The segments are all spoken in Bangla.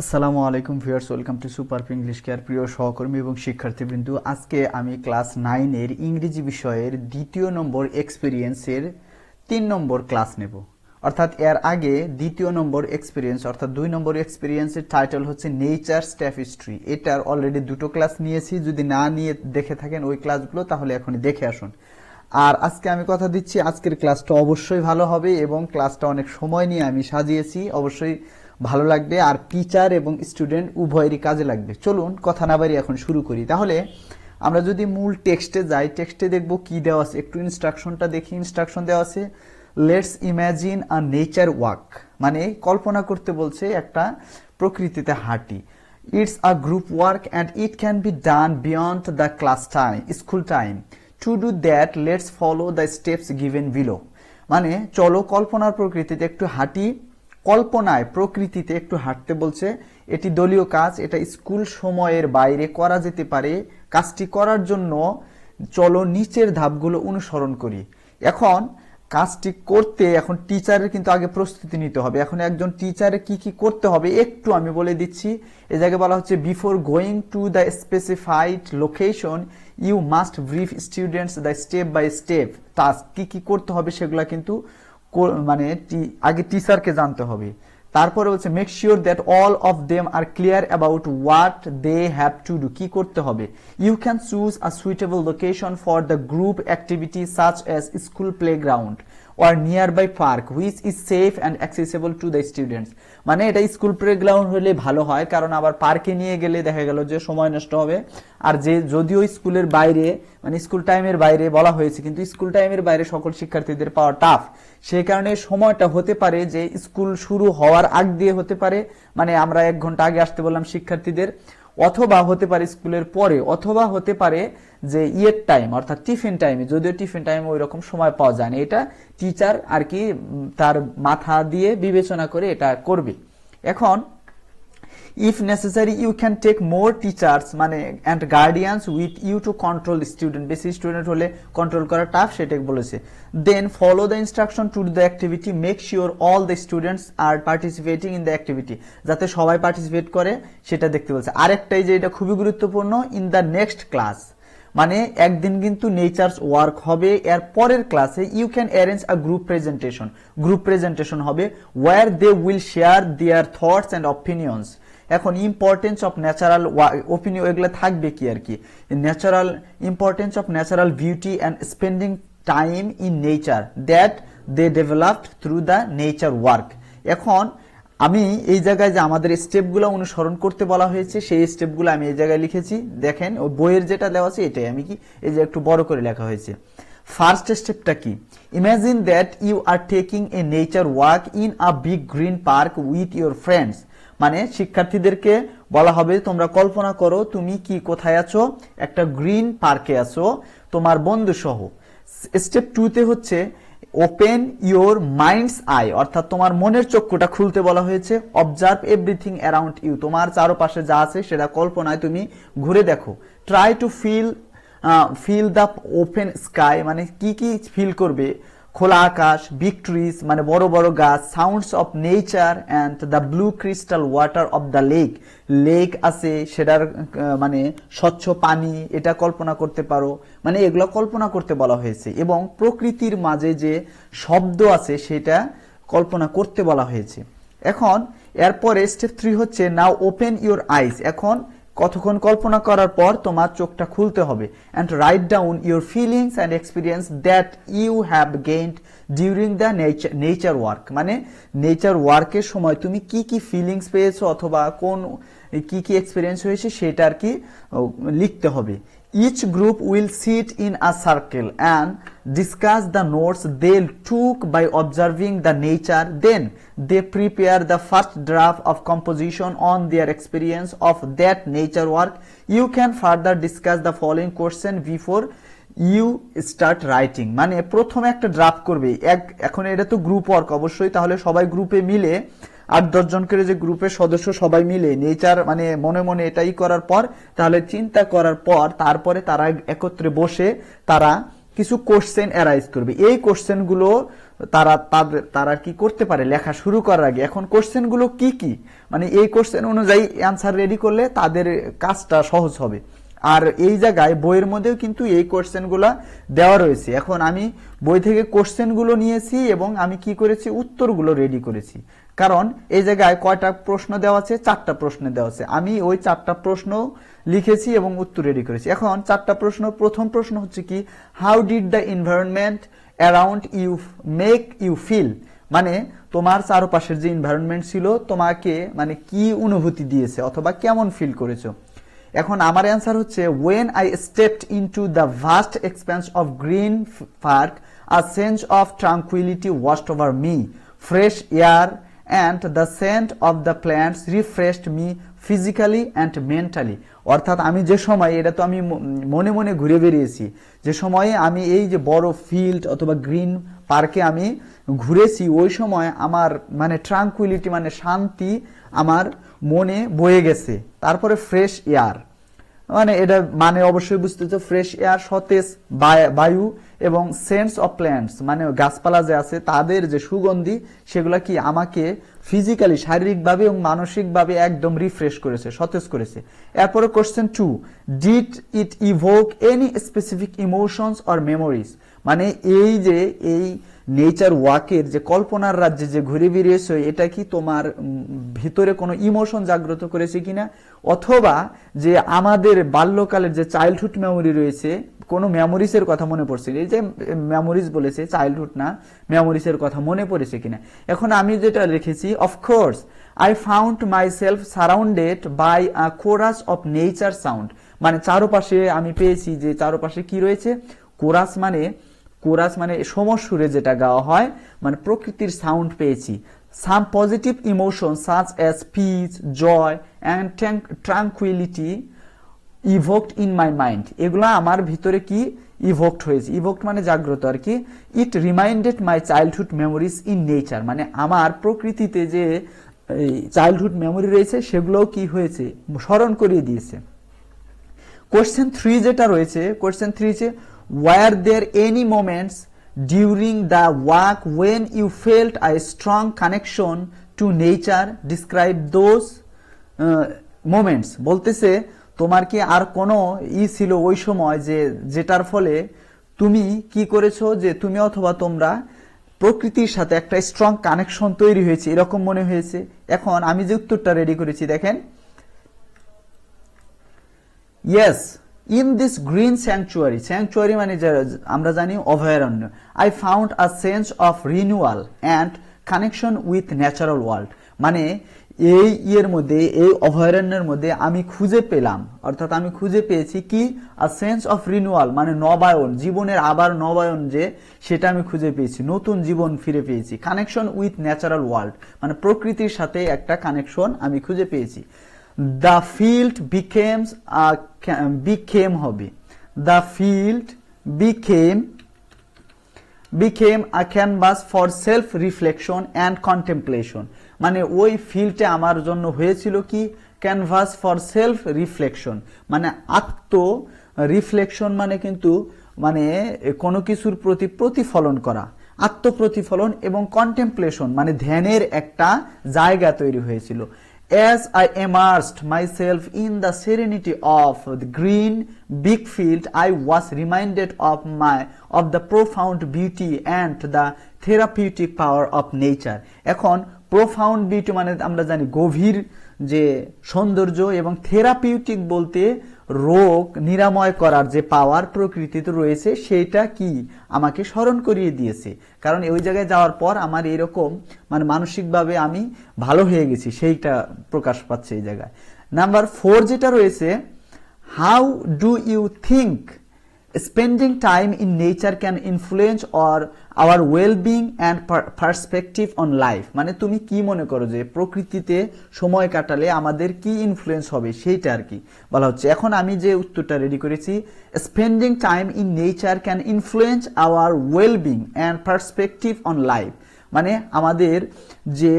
আসসালামু আলাইকুম viewers, welcome to super English care. প্রিয় সহকর্মী এবং শিক্ষার্থীবৃন্দ, আজকে আমি ক্লাস 9-এর ইংরেজি বিষয়ের দ্বিতীয় নম্বর এক্সপিরিয়েন্সের 3 নম্বর ক্লাস নেব। অর্থাৎ এর আগে দ্বিতীয় নম্বর এক্সপিরিয়েন্স অর্থাৎ 2 নম্বর এক্সপিরিয়েন্সের টাইটেল হচ্ছে নেচার ট্যাপিস্ট্রি। এটার অলরেডি দুটো ক্লাস নিয়েছি, যদি না নিয়ে দেখে থাকেন ওই ক্লাসগুলো তাহলে এখনই দেখে আসুন। আর আজকে আমি কথা দিচ্ছি আজকের ক্লাসটা অবশ্যই ভালো হবে এবং ক্লাসটা অনেক সময় নিয়ে আমি সাজিয়েছি, অবশ্যই ভালো লাগবে আর টিচার এবং স্টুডেন্ট উভয়েরই কাজে লাগবে। চলুন কথা না বাড়িয়ে এখন শুরু করি। তাহলে আমরা যদি মূল টেক্সটে যাই, টেক্সটে দেখব কি দেওয়া আছে, একটু ইনস্ট্রাকশনটা দেখি। ইনস্ট্রাকশন দেওয়া আছে let's imagine a nature walk, মানে কল্পনা করতে বলছে একটা প্রকৃতিতে হাঁটি। It's a group work and it can be done beyond the class time, school time. To do that let's follow the steps given below. মানে চলো কল্পনার প্রকৃতিতে একটু হাঁটি, কল্পনায় প্রকৃতিতে একটু হাঁটতে বলছে। এটি দলীয় কাজ, এটা স্কুল সময়ের বাইরে করা যেতে পারে। কাজটি করার জন্য চলো নিচের ধাপগুলো অনুসরণ করি। এখন কাজটি করতে এখন টিচারের কিন্তু আগে প্রস্তুতি নিতে হবে। এখন একজন টিচারের কি কি করতে হবে একটু আমি বলে দিচ্ছি। এই জায়গায় বলা হচ্ছে before going to the specified location you must brief students the step by step task. কি কি করতে হবে সেগুলা কিন্তু মানে আগে টিচারকে জানতে হবে। তারপরে বলছে make sure that all of them are clear about what they have to do, কি করতে হবে। You can choose a suitable location for the group activity such as school playground or nearby park which is safe and accessible to the students। মানে এটা স্কুল প্লেগ্রাউন্ড হলে ভালো হয়, কারণ আবার পার্কে নিয়ে গেলে দেখা গেল যে সময় নষ্ট হবে। আর যে যদিও স্কুলের বাইরে মানে স্কুল টাইমের বাইরে বলা হয়েছে, কিন্তু স্কুল টাইমের বাইরে সকল শিক্ষার্থীদের পাওয়া টাফ। সেই কারণে সময়টা হতে পারে যে স্কুল শুরু হওয়ার আগ দিয়ে হতে পারে, মানে আমরা 1 ঘন্টা আগে আসতে বললাম শিক্ষার্থীদের, অথবা হতে পারে স্কুলের পরে, অথবা হতে পারে যে ইয়ের টাইম অর্থাৎ টিফিন টাইমে, যদিও টিফিন টাইমে ওই রকম সময় পাওয়া যায় না। এটা টিচার আর কি তার মাথা দিয়ে বিবেচনা করে এটা করবে। এখন if necessary you can take more teachers মানে and guardians with you to control student, বেশি স্টুডেন্ট হলে কন্ট্রোল করা টাফ, সেটাই বলেছে। then follow the instruction to the activity, make sure all the students are participating in the activity, যাতে সবাই পার্টিসিপেট করে সেটা দেখতে বলছে। আরেকটাই যে এটা খুবই গুরুত্বপূর্ণ, in the next class মানে একদিন কিন্তু নেচারস ওয়ার্ক হবে, এর পরের ক্লাসে you can arrange a group presentation, group presentation হবে where they will share their thoughts and opinions. এখন ইম্পর্টেন্স অফ ন্যাচারাল ওপিনিয়ন এগুলো থাকবে কি আর কি, natural importance of natural beauty and spending time in nature that they developed through the nature work. এখন আমি এই জায়গায় যে আমাদের স্টেপগুলো অনুসরণ করতে বলা হয়েছে সেই স্টেপগুলো আমি এই জায়গায় লিখেছি। দেখেন ও বইয়ের যেটা দেওয়া আছে এটাই আমি কি এই যে একটু বড় করে লেখা হয়েছে। ফার্স্ট স্টেপটা কি, imagine that you are taking a nature walk in a big green park with your friends. মানে শিক্ষার্থীদেরকে বলা হবে তোমরা কল্পনা করো তুমি কি কোথায় আছো, একটা গ্রিন পার্কে আছো তোমার বন্ধু সহ। স্টেপ 2 তে হচ্ছে ওপেন ইউর মাইন্ডস আই, অর্থাৎ তোমার মনের চক্ষুটা খুলতে বলা হয়েছে। অবজার্ভ এভরিথিং অ্যারাউন্ড ইউ, তোমার চারপাশে যা আছে সেটা কল্পনায় তুমি ঘুরে দেখো। Try to feel the open sky, মানে কি কি ফিল করবে, খোলা আকাশ, বিগ ট্রিজ মানে বড় বড় গাছ, sounds of nature and the blue crystal water of the lake, lake আছে সেটার মানে স্বচ্ছ পানি, এটা কল্পনা করতে পারো। মানে এগুলো কল্পনা করতে বলা হয়েছে এবং প্রকৃতির মাঝে যে শব্দ আছে সেটা কল্পনা করতে বলা হয়েছে। এখন এরপরে স্টেপ 3 হচ্ছে নাও ওপেন ইউর আইস। এখন কতক্ষণ কল্পনা করার পর তোমার চোখটা খুলতে হবে। And write down your feelings and experience that you have gained during the nature work. মানে নেচার ওয়ার্কের সময় তুমি কি কি ফিলিংস পেয়েছো অথবা কোন কি কি এক্সপিরিয়েন্স হয়েছে সেটা আর কি লিখতে হবে। Each group will sit in a circle and discuss the notes they took by observing the nature. Then they prepare the first draft of composition on their experience of that nature work. You can further discuss the following question before you start writing. মানে প্রথমে একটা ড্রাফট করবে, এখন এটা তো গ্রুপ ওয়ার্ক অবশ্যই, তাহলে সবাই গ্রুপে মিলে 8-10 জন করে যে গ্রুপের সদস্য সবাই মিলে নেচার মানে মনে মনে এটাই করার পর তাহলে চিন্তা করার পর তারপরে তারা একত্রে বসে তারা কিছু কোশ্চেন অ্যারাইজ করবে। এই কোশ্চেনগুলো তারা কি করতে পারে লেখা শুরু করার আগে। এখন কোশ্চেনগুলো কি কি, মানে এই কোশ্চেন অনুযায়ী অ্যান্সার রেডি করলে তাদের কাজটা সহজ হবে। আর এই জায়গায় বইয়ের মধ্যেও কিন্তু এই কোশ্চেনগুলো দেওয়া রয়েছে। এখন আমি বই থেকে কোশ্চেনগুলো নিয়েছি এবং আমি কি করেছি, উত্তরগুলো রেডি করেছি। কারণ এই জায়গায় কয়টা প্রশ্ন দেওয়া আছে, 4টা প্রশ্ন দেওয়া আছে। আমি ওই 4টা প্রশ্ন লিখেছি এবং উত্তর রেডি করেছি। এখন 4টা প্রশ্ন, প্রথম প্রশ্ন হচ্ছে কি, how did the environment around you make you feel, মানে তোমার চারপাশের যে এনভায়রনমেন্ট ছিল তোমাকে মানে কি অনুভূতি দিয়েছে অথবা কেমন ফিল করেছো। এখন আমার অ্যান্সার হচ্ছে, when I stepped into the vast expanse of green park, a sense of tranquility washed over me. Fresh air and the scent of the plants refreshed me physically and mentally. অর্থাৎ আমি যে সময়, এটা তো আমি মনে মনে ঘুরে বেরিয়েছি, যে সময়ে আমি এই যে বড় ফিল্ড অথবা গ্রিন পার্কে আমি ঘুরেছি, ওই সময় আমার মানে ট্রাঙ্কুইলিটি মানে শান্তি আমার মনে বয়ে গেছে। তারপরে ফ্রেশ এয়ার, মানে এটা মানে অবশ্যই বুঝতে তো, ফ্রেশ এয়ার সতেজ বায়ু, এবং সেন্স অফ প্ল্যান্টস মানে গাছপালা যে আছে তাদের যে সুগন্ধি, সেগুলা কি আমাকে ফিজিক্যালি শারীরিকভাবে এবং মানসিকভাবে একদম রিফ্রেশ করেছে, সতেজ করেছে। এরপরে question 2, did it evoke any specific emotions or memories, মানে এই যে এই নেচার ওয়াকের যে কল্পনার রাজ্যে যে ঘুরে বেরিয়েছে, এটা কি তোমার ভিতরে কোনো ইমোশন জাগ্রত করেছে কিনা, অথবা যে আমাদের বাল্যকালের যে চাইল্ডহুড মেমোরি রয়েছে, কোনো মেমোরিজের কথা মনে পড়ছে, এই যে মেমোরিজ বলেছে, চাইল্ডহুড না, মেমোরিজের কথা মনে পড়েছে কিনা। এখন আমি যেটা লিখেছি, of course I found myself surrounded by a chorus of nature sound, মানে চারপাশে আমি পেয়েছি যে চারপাশে কি রয়েছে, কোরাস মানে সমসুরে যেটা গাওয়া হয়, মানে প্রকৃতির সাউন্ড পেয়েছি। Some positive emotion such as peace, joy and tranquility evoked in my mind, এগুলা আমার ভিতরে কি ইভোকড হয়েছে, ইভোকড মানে জাগ্রত আর কি। It reminded my childhood memories in nature, মানে আমার প্রকৃতিতে যে চাইল্ডহুড মেমোরি রয়েছে সেগুলোও কি হয়েছে, স্মরণ করিয়ে দিয়েছে। কোশ্চেন 3 যেটা রয়েছে, কোশ্চেন 3 হচ্ছে, were there any moments during the walk when you felt a strong connection to nature? Describe those moments. বলতেছে তোমার কি আর কোনো ছিল ওই সময় যে যেটার ফলে তুমি কি করেছো, যে তুমি অথবা তোমরা প্রকৃতির সাথে একটা স্ট্রং কানেকশন তৈরি হয়েছে, এরকম মনে হয়েছে। এখন আমি যে উত্তরটা রেডি করেছি দেখেন, yes, in this green sanctuary মানে আমরা জানি অভয়ারণ্য, I found a sense of renewal and connection with natural world, মানে এই মধ্যে, এই অভয়ারণ্যের মধ্যে আমি খুঁজে পেলাম, অর্থাৎ আমি খুঁজে পেয়েছি কি, a sense of renewal মানে নবায়ন, জীবনের আবার নবায়ন, যে সেটা আমি খুঁজে পেয়েছি, নতুন জীবন ফিরে পেয়েছি। কানেকশন উইথ ন্যাচারাল ওয়ার্ল্ড মানে প্রকৃতির সাথে একটা কানেকশন আমি খুঁজে পেয়েছি। The field became a canvas for self reflection and contemplation, মানে ওই ফিল্ডে আমার জন্য হয়েছিল কি, ক্যানভাস ফর সেলফ রিফ্লেকশন, মানে আত্ম রিফ্লেকশন মানে কিন্তু মানে কোনো কিছুর প্রতি প্রতিফলন করা, আত্মপ্রতিফলন, এবং কন্টেম্পলেশন মানে ধ্যানের একটা জায়গা তৈরি হয়েছিল। As I immersed myself in the serenity of the green big field, I was reminded of the profound beauty and the therapeutic power of nature. এখন profound beauty মানে আমরা জানি গভীর যে সৌন্দর্য, এবং থেরাপিউটিক বলতে রোগ নিরাময় করার যে পাওয়ার প্রকৃতিতে রয়েছে, সেইটা কি আমাকে স্মরণ করিয়ে দিয়েছে। কারণ ওই জায়গায় যাওয়ার পর আমার এরকম মানে মানসিকভাবে আমি ভালো হয়ে গেছি, সেইটা প্রকাশ পাচ্ছে এই জায়গায়। নাম্বার 4 যেটা রয়েছে, how do you think spending time in nature can influence our well-being and perspective on life, মানে তুমি কি মনে করো যে প্রকৃতিতে সময় কাটালে আমাদের কি ইনফ্লুয়েন্স হবে, সেইটা আর কি বলা হচ্ছে। এখন আমি যে উত্তরটা রেডি করেছি, spending time in nature can influence our well-being and perspective on life, মানে আমাদের যে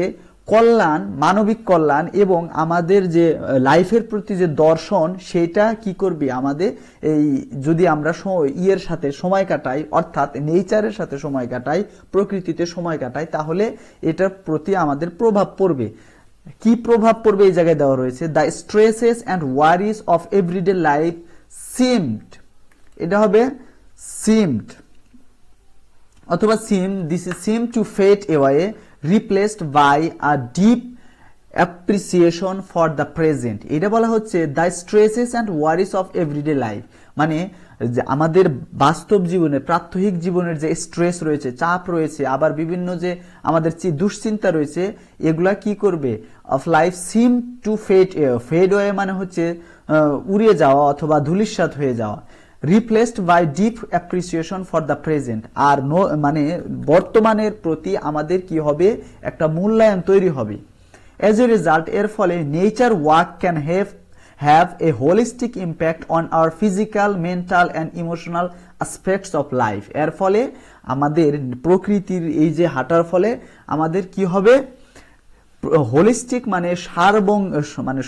কল্যাণ, মানবিক কল্যাণ এবং আমাদের যে লাইফের প্রতি যে দর্শন, সেটা কি করবে আমাদের এই যদি আমরা ইয়ের সাথে সময় কাটাই, অর্থাৎ নেচারের সাথে সময় কাটাই, প্রকৃতিতে সময় কাটাই, তাহলে এটার প্রতি আমাদের প্রভাব পড়বে। কি প্রভাব পড়বে এই জায়গায় দেওয়া রয়েছে, the stresses and worries of everyday life seemed, এটা হবে সিমড অথবা this is seem to fade away, replaced by a deep appreciation for the present. এটা বলা হচ্ছে the stresses and worries of everyday life, মানে যে আমাদের বাস্তব জীবনে, প্রাত্যহিক জীবনের যে স্ট্রেস রয়েছে, চাপ রয়েছে, আবার বিভিন্ন যে আমাদের দুশ্চিন্তা রয়েছে, এগুলা কি করবে, of life seem to fade way মানে হচ্ছে উড়িয়ে যাওয়া অথবা ধূলিসাৎ হয়ে যাওয়া, replaced by deep appreciation for the present, আর মানে বর্তমানের প্রতি আমাদের কি হবে, একটা মূল্যায়ন তৈরি হবে। অ্যাজ এ রেজাল্ট, এর ফলে nature work can have a holistic impact on our physical, mental and emotional aspects of life. এর ফলে আমাদের প্রকৃতির এই যে হাঁটার ফলে আমাদের কি হবে, হোলিস্টিক মানে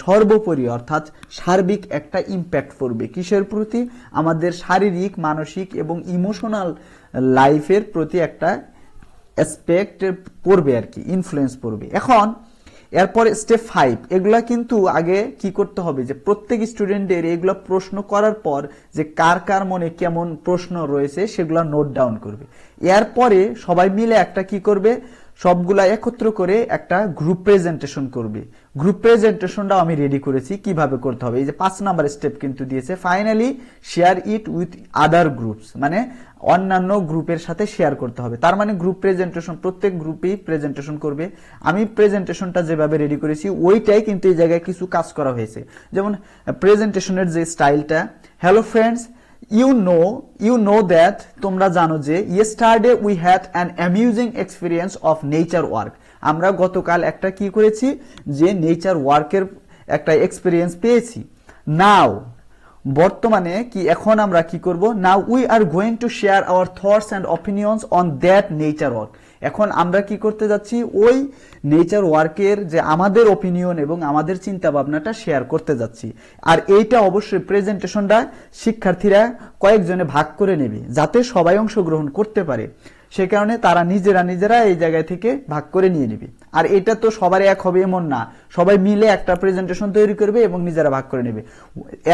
সর্বোপরি অর্থাৎ সার্বিক একটা ইম্প্যাক্ট পড়বে। কিসের প্রতি, আমাদের শারীরিক, মানসিক এবং ইমোশনাল লাইফের প্রতি একটা অ্যাসপেক্ট পড়বে আর কি, ইনফ্লুয়েন্স পড়বে। এখন এরপরে স্টেপ 5, এগুলা কিন্তু আগে কি করতে হবে, যে প্রত্যেক স্টুডেন্টের এগুলা প্রশ্ন করার পর যে কার কার মনে কেমন প্রশ্ন রয়েছে সেগুলা নোট ডাউন করবে। এরপরে সবাই মিলে একটা কি করবে, সবগুলা একত্র করে একটা গ্রুপ প্রেজেন্টেশন করবে। গ্রুপ প্রেজেন্টেশনটাও আমি রেডি করেছি, কিভাবে করতে হবে। এই যে 5 নাম্বার স্টেপ কিন্তু দিয়েছে, finally share it with other groups, মানে অন্যান্য গ্রুপের সাথে শেয়ার করতে হবে। তার মানে গ্রুপ প্রেজেন্টেশন, প্রত্যেক গ্রুপেই প্রেজেন্টেশন করবে। আমি প্রেজেন্টেশনটা যেভাবে রেডি করেছি ওইটাই কিন্তু এই জায়গায় কিছু কাজ করা হয়েছে। যেমন প্রেজেন্টেশনের যে স্টাইলটা, hello friends, you know that, তোমরা জানো যে yesterday we had an amusing experience of nature work, আমরা গতকাল একটা কি করেছি, যে নেচার ওয়ার্কের একটা এক্সপেরিয়েন্স পেয়েছি। নাও, বর্তমানে কি, এখন আমরা কি করব, now we are going to share our thoughts and opinions on that nature work, এখন আমরা কি করতে যাচ্ছি, ওই নেচার ওয়ার্কের যে আমাদের অপিনিয়ন এবং আমাদের চিন্তা ভাবনাটা শেয়ার করতে যাচ্ছি। আর এইটা অবশ্যই প্রেজেন্টেশনটা শিক্ষার্থীরা কয়েকজনে ভাগ করে নেবে, যাতে সবাই অংশগ্রহণ করতে পারে। সে কারণে তারা নিজেরা এই জায়গা থেকে ভাগ করে নিয়ে নেবে। আর এটা তো সবার এক হবে এমন না, সবাই মিলে একটা প্রেজেন্টেশন তৈরি করবে এবং নিজেরা ভাগ করে নেবে।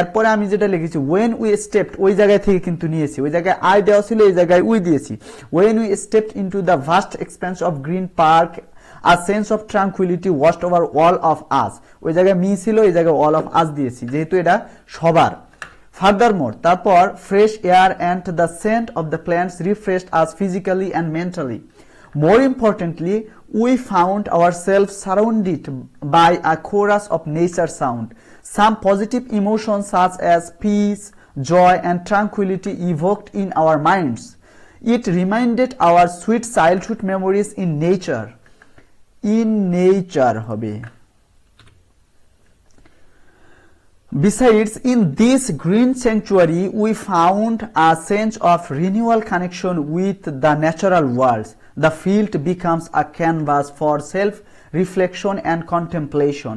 এরপরে আমি যেটা লিখেছি, ওয়েন উই স্টেপড, ওই জায়গায় থেকে কিন্তু নিয়েছি, ওই জায়গায় আই দেওয়া ছিল, এই জায়গায় উই দিয়েছি। When we stepped into the vast expanse of green park, a sense of tranquility washed over all of us, ওই জায়গায় মি ছিল, এই জায়গায় অল অফ আস দিয়েছি, যেহেতু এটা সবার। Furthermore, তারপর fresh air and the scent of the plants refreshed us physically and mentally. More importantly, we found ourselves surrounded by a chorus of nature sound. Some positive emotions such as peace, joy and tranquility evoked in our minds. It reminded our sweet childhood memories in nature. In nature হবে। Besides, in this green sanctuary, we found a sense of renewal connection with the natural world. The field becomes a canvas for self-reflection and contemplation.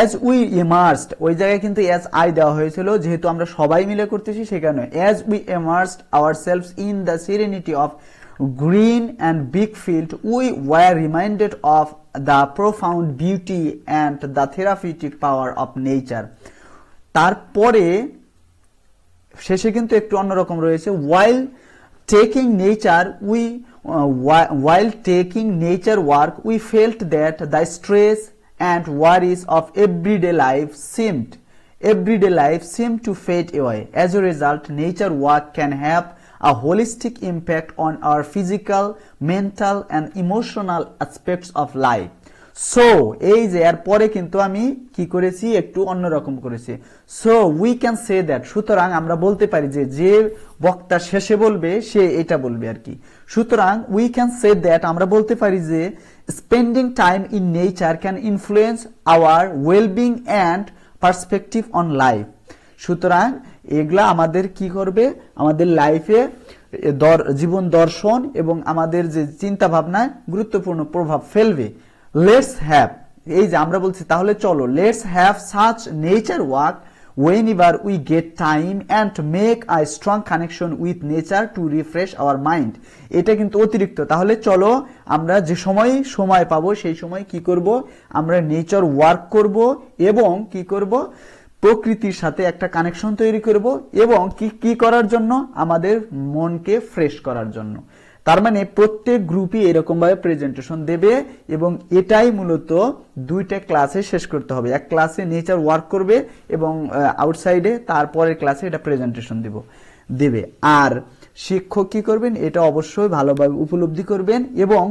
As we immersed, ওই জায়গায় কিন্তু as I দেওয়া হয়েছিল, যেহেতু আমরা সবাই মিলে করতেছি সেই কারণে, as we immersed ourselves in the serenity of green and big field, we were reminded of the profound beauty and the therapeutic power of nature. তারপরে শেষে কিন্তু একটু অন্যরকম রয়েছে, while taking nature work we felt that the stress and worries of everyday life seemed to fade away. As a result, nature work can have a holistic impact on our physical, mental and emotional aspects of life. So এই যে এর পরে কিন্তু আমি কি করেছি, একটু অন্যরকম করেছি। So we can say that, সুতরাং আমরা বলতে পারি যে বক্তা শেষে বলবে সে এটা বলবে আর কি। সুতরাং উই ক্যান সে দ্যাট, আমরা বলতে পারি যে spending time in nature can influence our wellbeing and perspective on life. সুতরাং এগুলা আমাদের কি করবে, আমাদের লাইফে জীবন দর্শন এবং আমাদের যে চিন্তা ভাবনায় গুরুত্বপূর্ণ প্রভাব ফেলবে। লেটস হ্যাভ, এই যে আমরা বলছি তাহলে চলো, let's have such nature walk whenever we get time and make a strong connection with nature to refresh our mind. এটা কিন্তু অতিরিক্ত, তাহলে চলো আমরা যে সময় পাবো সেই সময় কি করব, আমরা নেচার ওয়ার্ক করব এবং কি করব, প্রকৃতির সাথে একটা কানেকশন তৈরি করব এবং কি করার জন্য, আমাদের মনকে ফ্রেশ করার জন্য। তার মানে প্রত্যেক গ্রুপই এরকম ভাবে প্রেজেন্টেশন দেবে এবং এটাই মূলত দুইটা ক্লাসে শেষ করতে হবে। এক ক্লাসে নেচার ওয়ার্ক করবে এবং আউটসাইডে তারপরের ক্লাসে এটা প্রেজেন্টেশন দেবে। আর শিক্ষক কি করবেন, এটা অবশ্যই ভালোভাবে উপলব্ধি করবেন এবং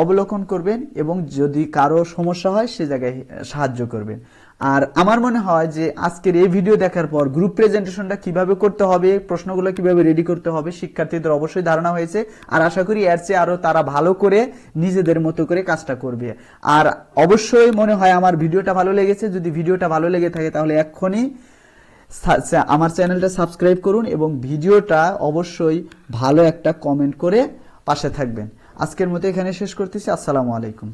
অবলোকন করবেন এবং যদি কারো সমস্যা হয় সে জায়গায় সাহায্য করবেন। আর আমার মনে হয় যে আজকের এই ভিডিও দেখার পর গ্রুপ প্রেজেন্টেশনটা কিভাবে করতে হবে, প্রশ্নগুলো কিভাবে রেডি করতে হবে শিক্ষার্থীদের অবশ্যই ধারণা হয়েছে। আর আশা করি এর চেয়ে আরো তারা ভালো করে নিজেদের মতো করে কাজটা করবে। আর অবশ্যই মনে হয় আমার ভিডিওটা ভালো লেগেছে। যদি ভিডিওটা ভালো লেগে থাকে তাহলে এক্ষুনি আমার চ্যানেলটা সাবস্ক্রাইব করুন এবং ভিডিওটা অবশ্যই ভালো একটা কমেন্ট করে পাশে থাকবেন। আজকের মতো এখানে শেষ করতেছি। আসসালামু আলাইকুম।